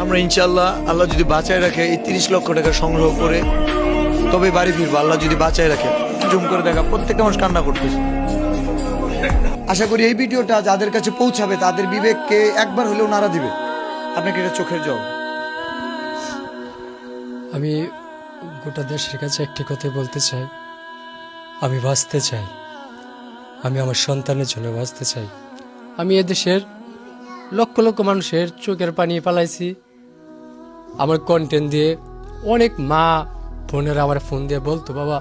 আমরা ইনশাল্লাহ আল্লাহ যদি বাঁচায় রাখে এই 30 লক্ষ টাকা সংগ্রহ করে তবে বাড়ি ফিরবো, আল্লাহ যদি বাঁচায় রাখে। জুম করে দেখা প্রত্যেকটা মানুষ কান্না করতেছে। আশা করি এই ভিডিওটা যাদের কাছে পৌঁছাবে তাদের বিবেককে একবার হলেও নাড়া দিবে। আপনাকে এটা চোখের জল। আমি গোটা দেশের কাছে একটি কথা বলতে চাই, আমি বাঁচতে চাই, আমি আমার সন্তানের জন্য বাঁচতে চাই। আমি এদেশের লক্ষ লক্ষ মানুষের চোখের পানি পালাইছি আমার কন্টেন্ট দিয়ে। অনেক মা বোনেরা আমার ফোন দিয়ে বলতো, বাবা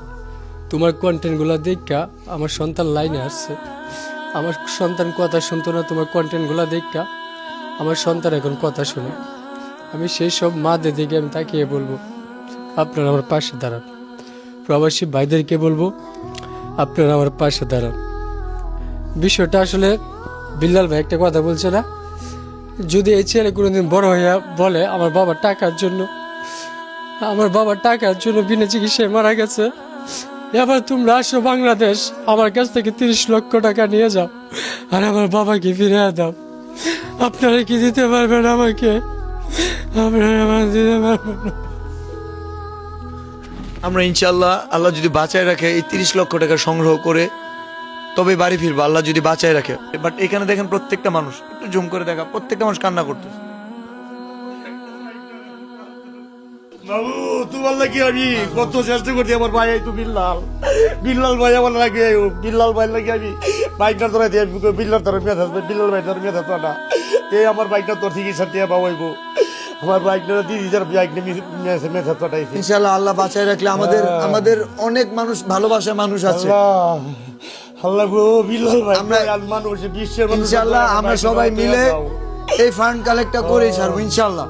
তোমার কন্টেন্টগুলো দেখা আমার সন্তান লাইনে আসছে, আমার সন্তান কথা শুনতো না, তোমার কন্টেন্টগুলো দেখা আমার সন্তান এখন কথা শুনে। আমি সেই সব মাদের দিকে আমি তাকিয়ে বলবো, আপনারা আমার পাশে দাঁড়ান। প্রবাসী ভাইদেরকে বলবো, আপনারা আমার পাশে দাঁড়ান। বিষয়টা আসলে বিল্লাল ভাই একটা কথা বলছে না, যদি এই ছেলে কোনোদিন বড় হইয়া বলে আমার বাবা টাকার জন্য, আমার বাবা টাকার জন্য বিনা চিকিৎসায় মারা গেছে, এবার তোমরা আসো বাংলাদেশ, আমার কাছ থেকে 30 লক্ষ টাকা নিয়ে যাও আর আমার বাবাকে ফিরে দাও। আপনারা কি দিতে পারবেন আমাকে? আপনারা আমার দিতে পারবেন না। আমরা ইনশাল্লাহ আল্লাহ যদি বাঁচায় রাখে এই 30 লক্ষ টাকা সংগ্রহ করে তবে বাড়ি ফিরবো, আল্লাহ যদি বাঁচায় রাখে। বাট এখানে দেখেন প্রত্যেকটা মানুষ, একটু জুম করে দেখা প্রত্যেকটা মানুষ কান্না করতেছে। বাবু তোমার লাগে আমি কত চেষ্টা করছি, আমার ভাই তো বিল্লাল ভাই আমার লাগে, বিল্লাল ভাই লাগে আমি বাইকটা ধরে দিয়ে বিল্লাল ধরে মেয়ে থাকবে, বিল্লাল ভাই ধরে মেয়ে থাকতো না। এই আমার বাইকটা তোর চিকিৎসা দিয়ে পাবো, আমার বাইকটা দিদি যার বাইক মেয়ে থাকতো। ইনশাল্লাহ আল্লাহ বাঁচায় রাখলে আমাদের অনেক মানুষ, ভালোবাসার মানুষ আছে। আল্লাহ গো বিল্লাল ভাই, আমরা মানুষ বিশ্বের মানুষ, ইনশাল্লাহ আমরা সবাই মিলে এই ফান্ড কালেক্টটা করে ছাড়বো ইনশাল্লাহ।